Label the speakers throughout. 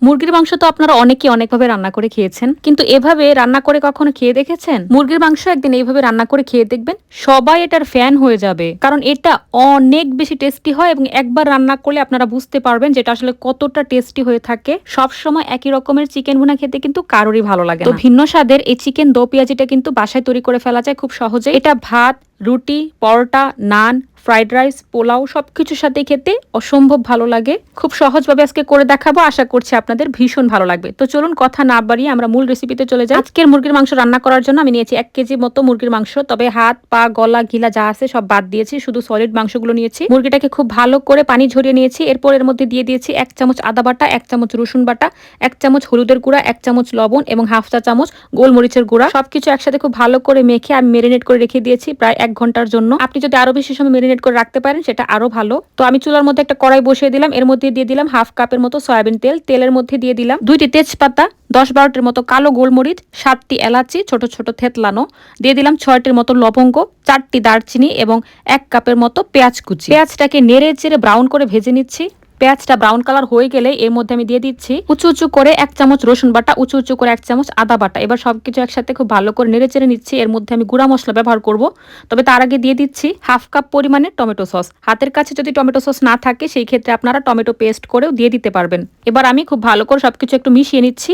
Speaker 1: মুরগির মাংস তো আপনারা অনেকেই অনেকভাবে রান্না করে খেয়েছেন, কিন্তু এভাবে রান্না করে কখনো খেয়ে দেখেছেন? মুরগির মাংস একদিন এইভাবে রান্না করে খেয়ে দেখবেন, সবাই এটার ফ্যান হয়ে যাবে। কারণ এটা অনেক বেশি টেস্টি হয় এবং একবার রান্না করলে আপনারা বুঝতে পারবেন যেটা আসলে কতটা টেস্টি হয়ে থাকে। সব সময় একই রকমের চিকেন ভুনা খেতে কিন্তু কারোরই ভালো লাগে না। তো ভিন্ন স্বাদের এই চিকেন দো পেঁয়াজিটা কিন্তু বাসায় তৈরি করে ফেলা যায় খুব সহজে। এটা ভাত, রুটি, পরোটা, নান, ফ্রাইড রাইস, পোলাও সবকিছুর সাথে খেতে অসম্ভব ভালো লাগে। খুব সহজভাবে আজকে করে দেখাবো, আশা করছি আপনাদের ভীষণ ভালো লাগবে। তো চলুন কথা না বাড়িয়ে আমরা মূল রেসিপিতে চলে যাই। আজকের মুরগির মাংস রান্না করার জন্য আমি নিয়েছি 1 কেজি মতো মুরগির মাংস, তবে হাত পা গলা গিলা যা আছে সব বাদ দিয়েছি, শুধু সলিড মাংসগুলো নিয়েছি। মুরগিটাকে খুব ভালো করে পানি ঝরিয়ে নিয়েছি। এরপর এর মধ্যে দিয়ে দিয়েছি 1 চামচ আদা বাটা, 1 চামচ রসুন বাটা, 1 চামচ হলুদের গুঁড়া, 1 চামচ লবণ এবং হাফ চা চামচ গোলমরিচের গুঁড়া। সবকিছু একসাথে খুব ভালো করে মেখে আমি মেরিনেট করে রেখে দিয়েছি প্রায় 1 ঘন্টার জন্য। আপনি যদি আরো বেশি সময় মেরিনেট করে রাখতে পারেন সেটা আরো ভালো। তো আমি চুলার মধ্যে একটা কড়াই বসিয়ে দিলাম, এর মধ্যে দিয়ে দিলাম হাফ কাপের মতো সয়াবিন তেল। তেলের মধ্যে দিয়ে দিলাম 2টি তেজপাতা, 10-12টির মতো কালো গোলমরিচ, 7টি এলাচি ছোট ছোট থেতলানো, দিয়ে দিলাম 6টির মতো লবঙ্গ, 4টি দারচিনি এবং 1 কাপের মতো পেঁয়াজ কুচি। পেঁয়াজটাকে নেড়ে চেড়ে ব্রাউন করে ভেজে নিচ্ছি। পেঁয়াজটা ব্রাউন কালার হয়ে গেলে এর মধ্যে আমি দিয়ে দিচ্ছি উঁচু উঁচু করে 1 চামচ রসুন বাটা, উঁচু উঁচু করে 1 চামচ আদা বাটা। এবার সবকিছু একসাথে খুব ভালো করে নেড়ে চেড়ে নিচ্ছি। এর মধ্যে আমি গুঁড়া মশলা ব্যবহার করব, তবে তার আগে দিয়ে দিচ্ছি হাফ কাপ পরিমাণে টমেটো সস। হাতের কাছে যদি টমেটো সস না থাকে সেই ক্ষেত্রে আপনারা টমেটো পেস্ট করেও দিয়ে দিতে পারবেন। এবার আমি খুব ভালো করে সবকিছু একটু মিশিয়ে নিচ্ছি,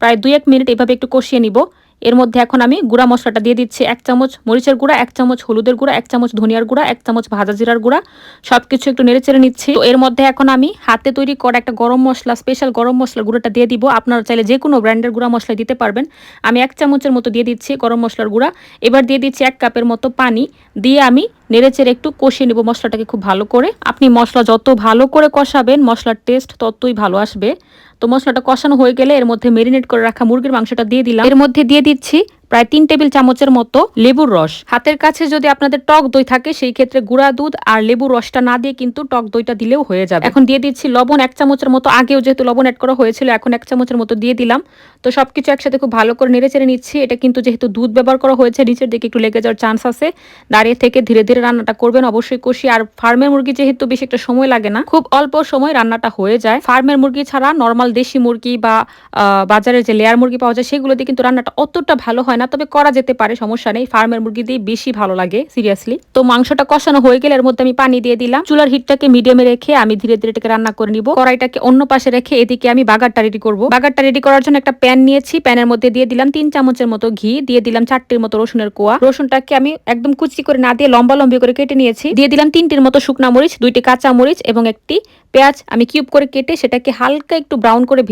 Speaker 1: প্রায় 2-1 মিনিট এভাবে একটু কষিয়ে নিব। এর মধ্যে এখন আমি গুঁড়া মশলাটা দিয়ে দিচ্ছি 1 চামচ মরিচের গুঁড়া, 1 চামচ হলুদের গুঁড়া, 1 চামচ ধনিয়ার গুঁড়া, 1 চামচ ভাজা জিরার গুঁড়া। সবকিছু একটু নেড়ে চেড়ে নিচ্ছি। তো এর মধ্যে এখন আমি হাতে তৈরি করা একটা গরম মশলা, স্পেশাল গরম মশলার গুঁড়োটা দিয়ে দিব। আপনারা চাইলে যে কোনো ব্র্যান্ডের গুঁড়া মশলা দিতে পারবেন। আমি 1 চামচের মতো দিয়ে দিচ্ছি গরম মশলার গুঁড়া। এবার দিয়ে দিচ্ছি 1 কাপের মতো পানি, দিয়ে আমি নেড়ে চেড়ে একটু কষিয়ে নেব মশলাটাকে খুব ভালো করে। আপনি মশলা যত ভালো করে কষাবেন মশলার টেস্ট ততই ভালো আসবে। তো মশলাটা কষানো হয়ে গেলে এর মধ্যে মেরিনেট করে রাখা মুরগির মাংসটা দিয়ে দিলাম। এর মধ্যে দিয়ে দিচ্ছি প্রায় 3 টেবিল চামচের মতো লেবুর রস। হাতের কাছে যদি আপনাদের টক দই থাকে সেই ক্ষেত্রে গুঁড়া দুধ আর লেবুর রসটা না দিয়ে কিন্তু টক দইটা দিলেও হয়ে যাবে। এখন দিয়ে দিচ্ছি লবণ 1 চামচের মতো, আগেও যেহেতু লবণ অ্যাড করা হয়েছিল এখন 1 চামচের মতো দিয়ে দিলাম। তো সবকিছু একসাথে খুব ভালো করে নেড়ে চেড়ে নিচ্ছি। এটা কিন্তু যেহেতু দুধ ব্যবহার করা হয়েছে নিচের দিকে একটু লেগে যাওয়ার চান্স আছে। দাঁড়িয়ে থেকে ধীরে ধীরে রান্নাটা করবেন অবশ্যই কষি। আর ফার্মের মুরগি যেহেতু বেশি একটা সময় লাগে না, খুব অল্প সময় রান্নাটা হয়ে যায়। ফার্মের মুরগি ছাড়া নর্মাল দেশি মুরগি বা বাজারে যে লেয়ার মুরগি পাওয়া যায় সেগুলো দিয়ে কিন্তু রান্নাটা অতটা ভালো হয় না, তবে করা যেতে পারে, সমস্যা নেই। ফার্মের মুরগি দিয়ে বেশি ভালো লাগে সিরিয়াসলি। তো মাংসটা কষানো হয়ে গেলে এর মধ্যে আমি পানি দিয়ে দিলাম। চুলার হিটটাকে মিডিয়ামে রেখে আমি ধীরে ধীরে এটাকে রান্না করে নিব। কড়াইটাকে অন্য পাশে রেখে এদিকে আমি বাগারটা রেডি করব। বাগারটা রেডি করার জন্য একটা প্যান নিয়েছি, প্যানের মধ্যে দিয়ে দিলাম 3 চামচের মতো ঘি, দিয়ে দিলাম 4টির মতো রসুনের কোয়া। রসুনটাকে আমি একদম কুচি করে না দিয়ে লম্বা লম্বি করে কেটে নিয়েছি। দিয়ে দিলাম 3টির মতো শুকনা মরিচ, 2টি কাঁচা মরিচ এবং একটি পেঁয়াজ আমি কিউব করে কেটে সেটাকে হালকা একটু ব্রাউন করে